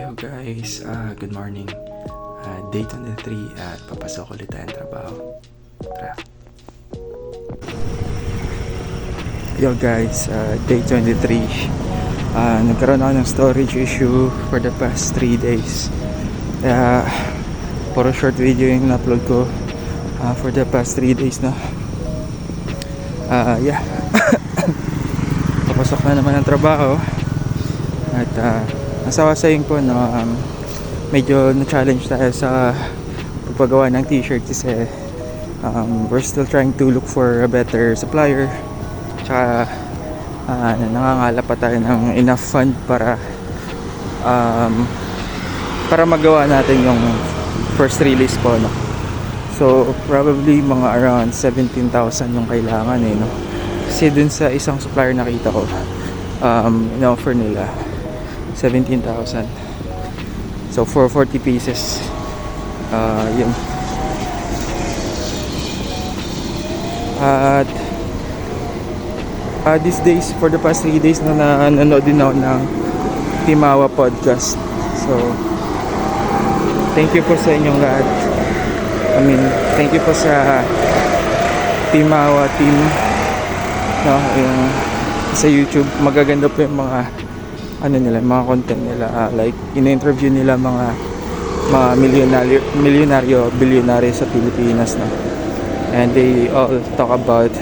Hello guys, good morning. Day 23 at papasok ulit tayong trabaho. Tara. Yo guys, day 23. Nagkaroon ako ng storage issue for the past 3 days. Kaya puro short video yung na-upload ko for the past 3 days na. Yeah. Papasok na naman ang trabaho. At nasawasayin ko no, medyo na-challenge tayo sa pagpagawa ng t-shirt kasi we're still trying to look for a better supplier. Tsaka nangangalap pa tayo ng enough fund para magawa natin yung first release po, no? So probably mga around 17,000 yung kailangan no? Kasi dun sa isang supplier nakita ko in-offer nila 17,000. So for 40 pieces yun. At these days, for the past 3 days na nanonood din ako ng Timawa podcast. So thank you po sa inyong lahat. Thank you po sa Timawa team, no, yung sa YouTube. Magaganda po yung mga mga content nila, like in-interview nila mga milyonaryo, bilyonaryo sa Pilipinas, no? And they all talk about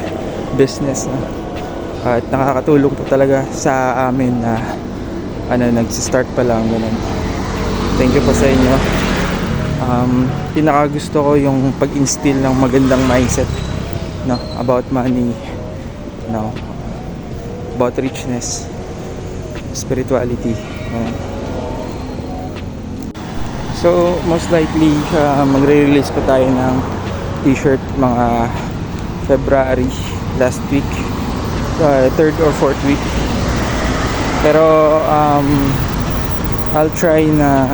business, no? At nakakatulong po talaga sa amin na nagsi-start pa lang ganun. Thank you po sa inyo. Pinakagusto ko yung pag-instill ng magandang mindset, no, about money, no, about richness, spirituality. So most likely magre-release pa tayo ng t-shirt mga February last week, 3rd or 4th week. Pero I'll try na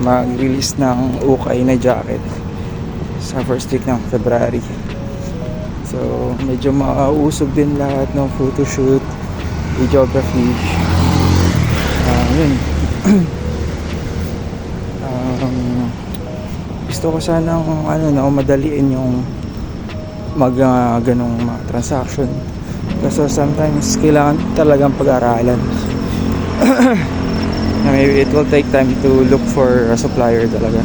mag-release ng ukay na jacket sa first week ng February. So medyo mauusog din lahat ng photoshoot, videography, yun. Gusto ko sanang madaliin yung ganong mga transaction, kasi sometimes kailangan talagang pag-aralan. Maybe it will take time to look for a supplier talaga.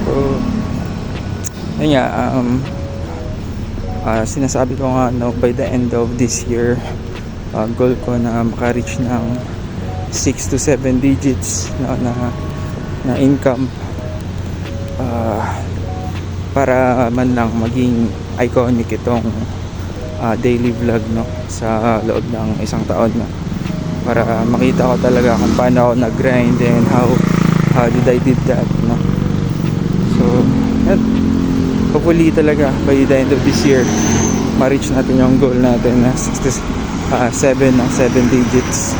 So yun nga, sinasabi ko nga by the end of this year, goal ko na maka-reach ng 6 to 7 digits na income, para man lang maging iconic itong daily vlog, no, sa loob ng isang taon, no? Para makita ko talaga kung paano ako nag-grind and how did I did that, no? So hopefully talaga by the end of this year ma-reach natin yung goal natin na 7 digits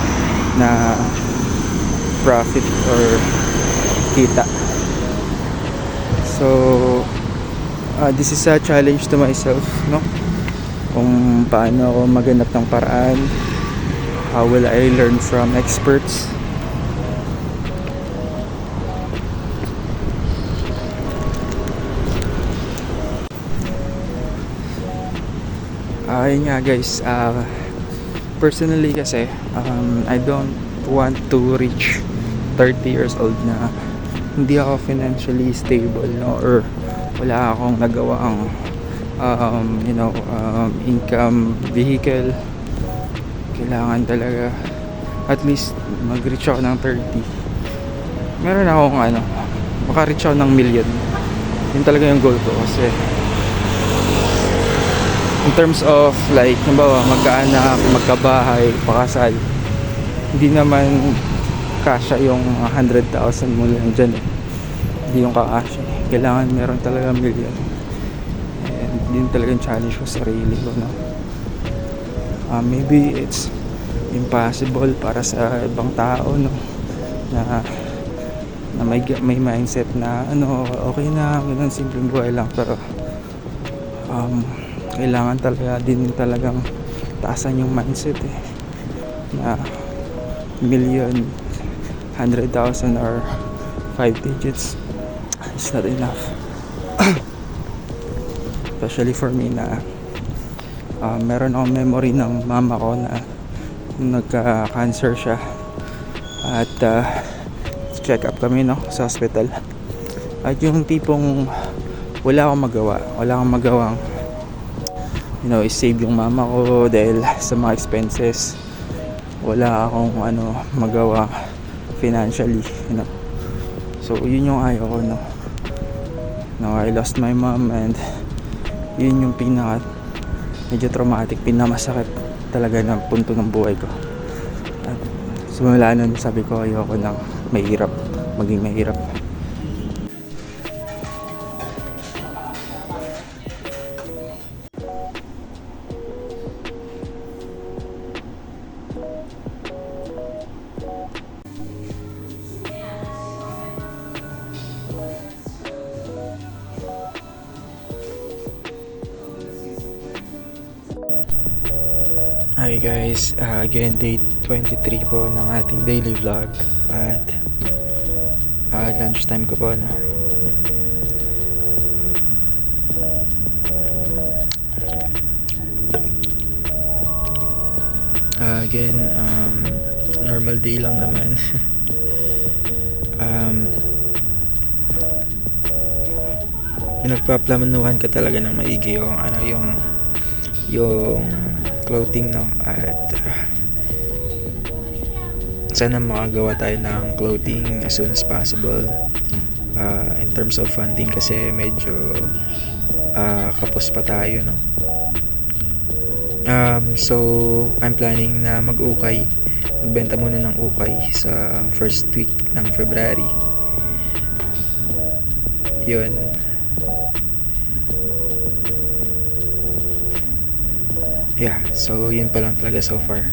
na profit or kita. So this is a challenge to myself, no? Kung paano ako maghanap ng paraan, how will I learn from experts. Ayun nga guys, personally kasi I don't want to reach 30 years old na hindi ako financially stable, no, or wala akong nagawang income vehicle. Kailangan talaga at least mag-reach ako ng 30. Meron akong maka-reach ako ng million. Yun talaga yung goal ko, kasi in terms of like halimbawa magkaanak, magkabahay, pakasal, hindi naman kasya yung 100,000 mo lang dyan, hindi yung kakasya. Kailangan meron talaga million. And din talaga yung challenge ko sa sarili ko, no? Maybe it's impossible para sa ibang tao, no, na may mindset na okay na, ganun, simpleng buhay lang. Pero kailangan talaga din talagang taasan yung mindset, na million, 100,000 or 5 digits, it's not enough. Especially for me na meron akong memory ng mama ko na nagka-cancer siya at check up kami sa hospital, at yung tipong wala akong magawang i-save yung mama ko dahil sa mga expenses. Wala akong magawa financially, so yun yung ayaw ko, I lost my mom, and yun yung medyo traumatic, pinakamasakit talaga na punto ng buhay ko. At simula nun sabi ko ayoko nang maging mahirap. Hi guys, again day 23 po ng ating daily vlog, at lunch time ko po, again, normal day lang naman. Pinagpaplanuhan ka talaga ng maigi yung clothing, at sana makagawa tayo ng clothing as soon as possible. In terms of funding kasi medyo kapos pa tayo, so I'm planning na magbenta muna ng ukay sa first week ng February. Yun. Yeah, so yun pa lang talaga so far.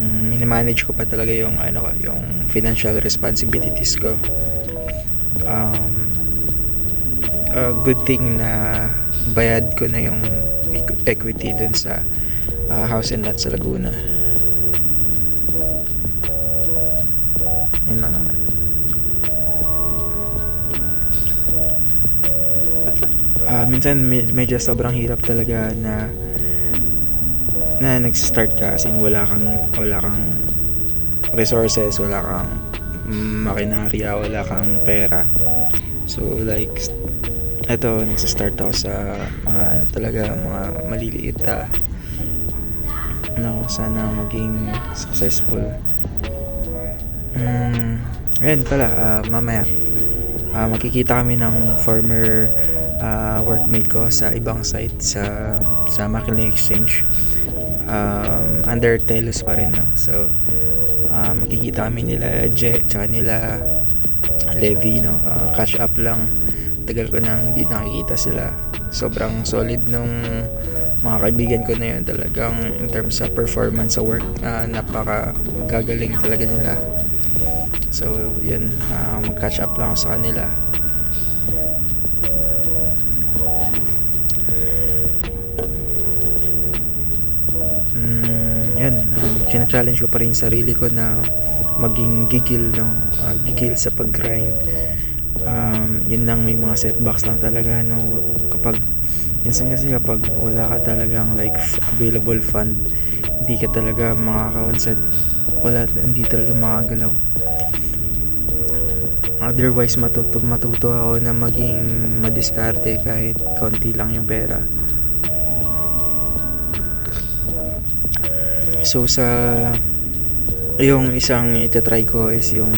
Minimanage ko pa talaga yung financial responsibilities ko. Good thing na bayad ko na yung equity dun sa house and lot sa Laguna. Yun lang naman. Minsan medyo sobrang hirap talaga na nag-start ka, as in wala kang resources, wala kang makinarya, wala kang pera. So like eto, nagsa-start ako sa mga maliliit, sana maging successful. Ayan pala, mamaya makikita kami ng former workmate ko sa ibang site sa Makiling Exchange, under Telus pa rin, so makikita kami nila Je tsaka nila Levi, catch up lang. Tagal ko nang hindi nakikita sila. Sobrang solid nung mga kaibigan ko na yun, talagang in terms of performance sa work, napaka gagaling talaga nila. So yun, mag-catch up lang ako sa kanila. China-challenge ko pa rin sarili ko na maging gigil sa pag-grind. Yun lang, may mga setbacks lang talaga, kapag minsan kasi kapag wala ka talagang available fund, hindi ka talaga makaka-unsad, hindi talaga makagalaw. Otherwise matuto ako na maging madiskarte kahit konti lang yung pera. So yung isang itatry ko is yung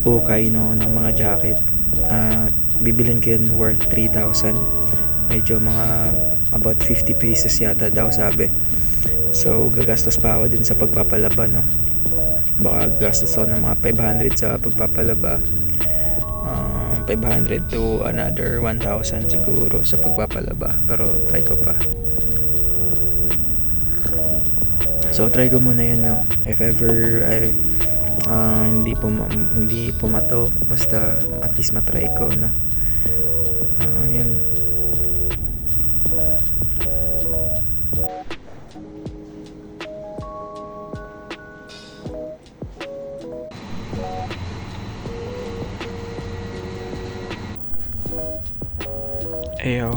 ukay ng mga jacket. Bibilin ko yun worth 3,000. Medyo mga about 50 pieces yata daw sabi. So gagastos pa ako din sa pagpapalaba, baka gastos ako ng mga 500 sa pagpapalaba, 500 to another 1,000 siguro sa pagpapalaba, pero try ko pa. So try ko muna yun, if ever hindi pumatok, basta at least matry ko, yun. Ayo,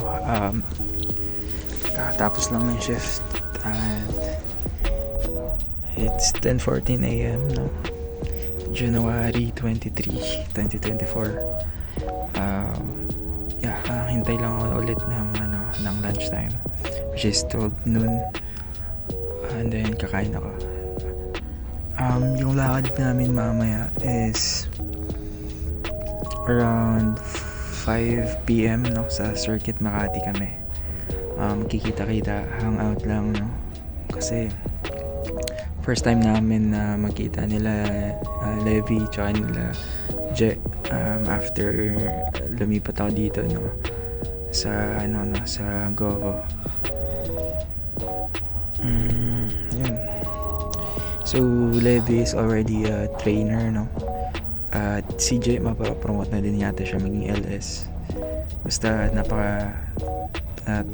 kakatapos lang ng shift and it's 10:14 a.m. no? January 23, 2024. Hintay lang ako ulit ng lunchtime, which is 12 noon, and then kakain ako. Yung lakad namin mamaya is around 5 p.m. no, sa Circuit Makati kami. Magkikita-kita, hangout lang, no, kasi first time namin na magkita nila Levi tsaka nila Je after lumipat ako dito, no, sa sa Govo. Yun. So Levi is already a trainer, no, at CJ mapapromote na din yata siya maging LS. Basta napaka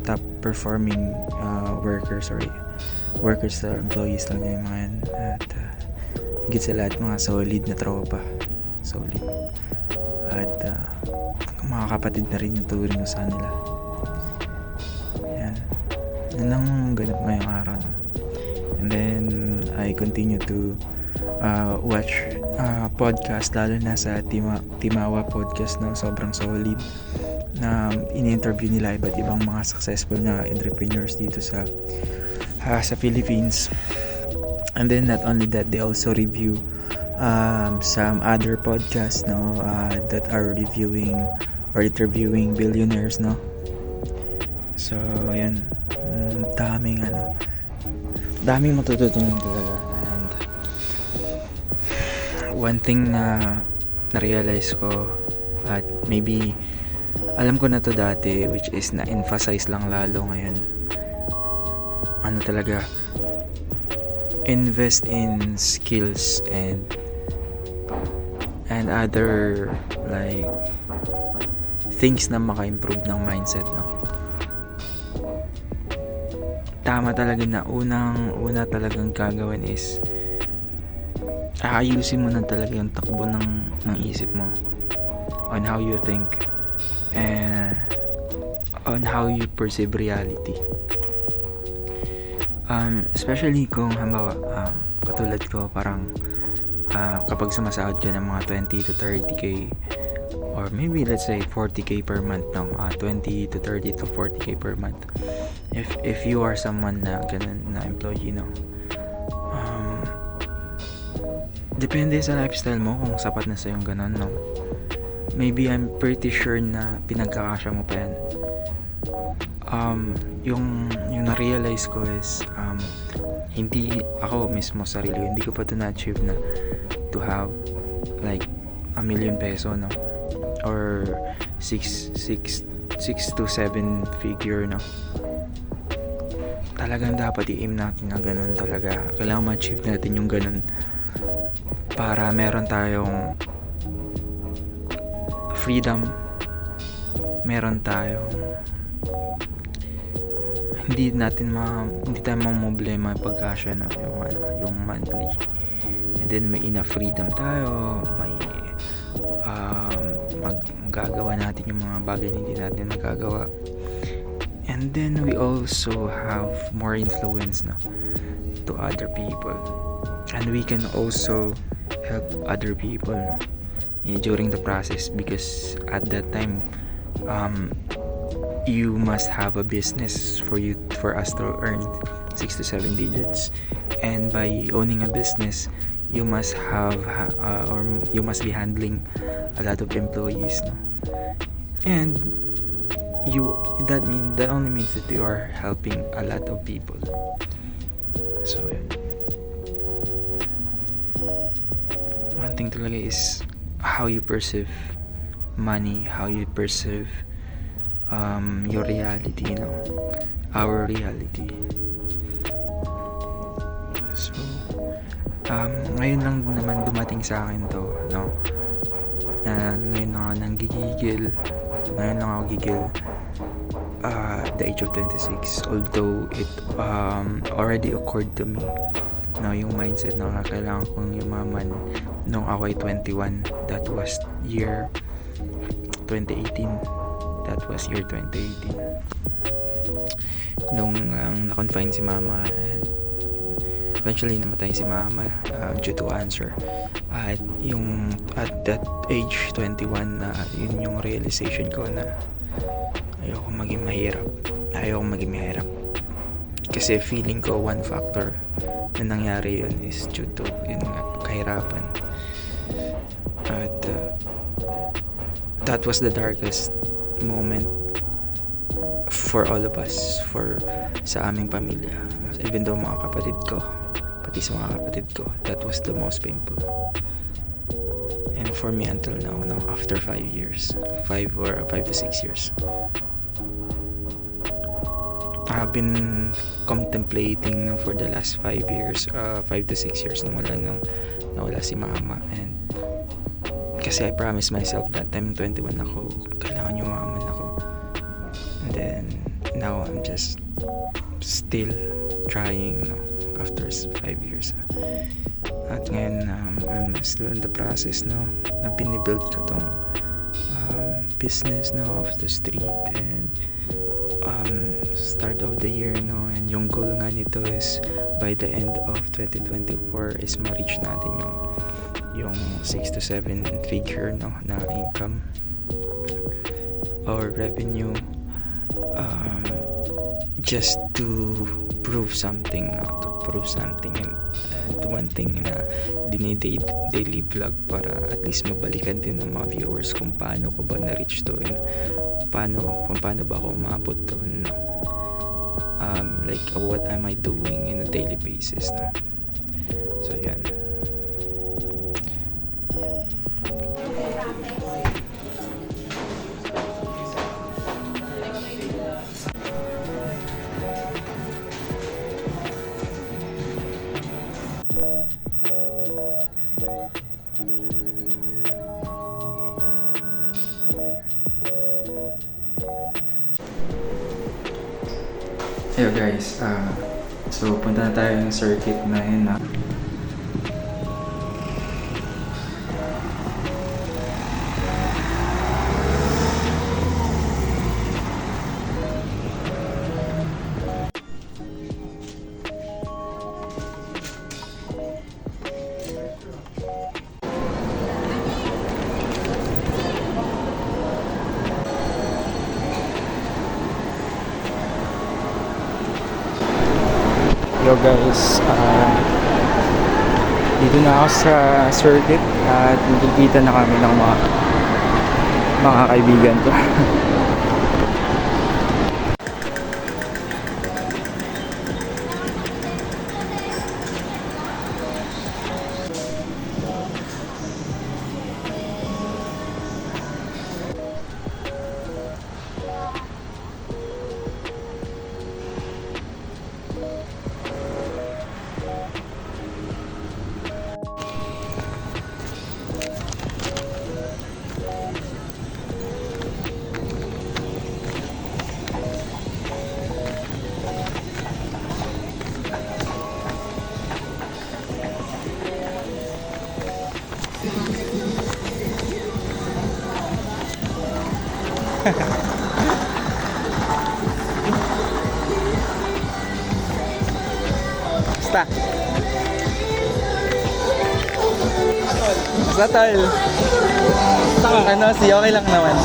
top performing workers employees lang yung mga yan. At higit sa lahat mga solid na tropa, solid, at mga kapatid na rin yung turing ko sa nila. Yan lang ganap ngayong araw, no? And then I continue to watch podcast, lalo na sa Timawa podcast, no, sobrang solid na in-interview nila iba't ibang mga successful na entrepreneurs dito sa Philippines. And then not only that, they also review some other podcasts, no, that are reviewing or interviewing billionaires, no. So ayan, daming matututunan talaga. And one thing na na-realize ko, at maybe alam ko na to dati, which is na-emphasize lang lalo ngayon, talaga, invest in skills and other like things na maka-improve ng mindset, no. Tama talaga na una talagang gagawin is aayusin mo na talaga yung takbo ng isip mo on how you think and on how you perceive reality. Especially kung halimbawa katulad ko, parang kapag sumasahod ka ng mga 20 to 30k or maybe let's say 40k per month, no, 20 to 30 to 40k per month, if you are someone na ganun na employee, no, depende sa lifestyle mo kung sapat na sa yung ganun, no. Maybe I'm pretty sure na pinagkakasya mo pa yan. Yung na-realize ko is hindi ako mismo sarili, hindi ko pa ito na-achieve na to have like 1 million peso, no, or 6 to 7 figure, no. Talagang dapat i-aim natin na ganun talaga. Kailangan ma-achieve natin yung ganun para meron tayong freedom, meron tayong hindi tayo problema pagkasya, no, yung monthly, and then may enough freedom tayo, may magagawa natin yung mga bagay na hindi natin magagawa, and then we also have more influence, no, to other people, and we can also help other people, no, during the process, because at that time you must have a business for us to earn 6 to 7 digits, and by owning a business you must have or you must be handling a lot of employees, no, and that only means that you are helping a lot of people. So yun, one thing talaga is how you perceive money, how you perceive your reality, no, our reality. So ngayon lang naman dumating sa akin to, no, na ngayon ako gigil at the age of 26, although it already occurred to me, no, yung mindset na kailangan kong yumaman nung ako ay 21. That was year 2018. That was year 2018. Nung na-confine si mama, and eventually namatay si mama due to cancer. At yung at that age 21 na yun yung realization ko na ayoko maging mahirap kasi feeling ko one factor na nangyari yun is due to yun nga, kahirapan. At that was the darkest moment for all of us, sa aming pamilya, even though mga kapatid ko, pati sa mga kapatid ko, that was the most painful. And for me until now, no, after 5 years, 5 to 6 years, I've been contemplating for the last 5 years, 5 to 6 years na nawala si mama. And kasi I promised myself that time 21 ako, kailangan yumaman ako. And then now I'm just still trying, no, after 5 years. At ngayon I'm still in the process, no, na binibuild ko tong business, no, of the street. And start of the year, no, and yung goal nga nito is by the end of 2024 is ma-reach natin yung 6 to 7 figure, no, na income or revenue, just to prove something, no, and one thing na daily vlog para at least mabalikan din ng mga viewers kung paano ko ba na-reach to, and paano ba ako umabot doon, no? Like what am I doing in a daily basis, no? So yan. Yo guys, so punta na tayo ng circuit na yun, na yo guys, dito na ako sa circuit at nakikita na kami ng mga kaibigan ko. Basta. Basta tol. Ano, okay lang naman.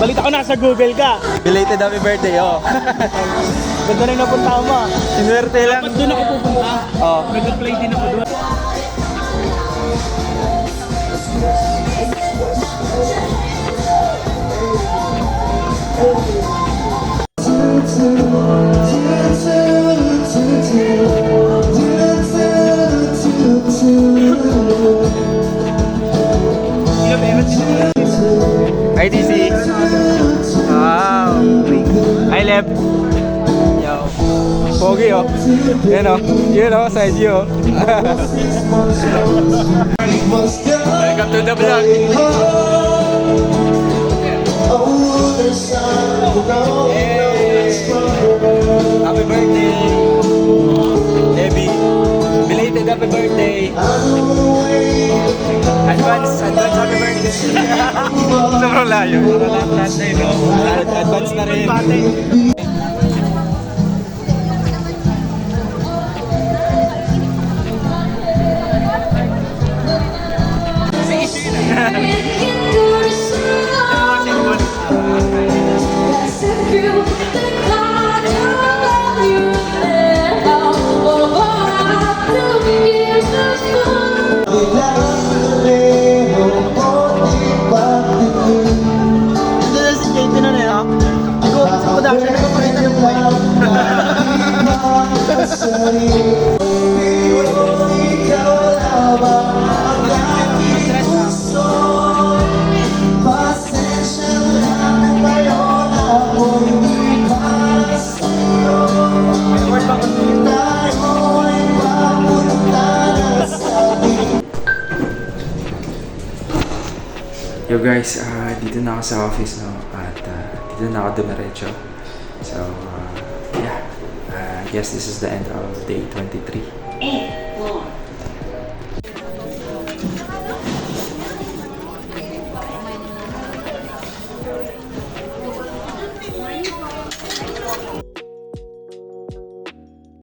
Balita ko nasa Google ka. Belated happy birthday, oh. Ganda na napunta mo. Sinwerte lang. Dapat doon ako pupunta. Oh. Nag-apply din ako doon. IDC. Wow. Hi, Leb. Yo. Pogi, oh. Yan, oh. Side view, oh. Welcome to the vlog. Happy birthday, Debbie. Belated belated happy birthday. Advance happy birthday. Sobrang layo. Birthday, no? Advance na rin. Yo guys, dito na ako sa office, no? At dito na ako dumiretso. So, yeah. I guess this is the end of day 23.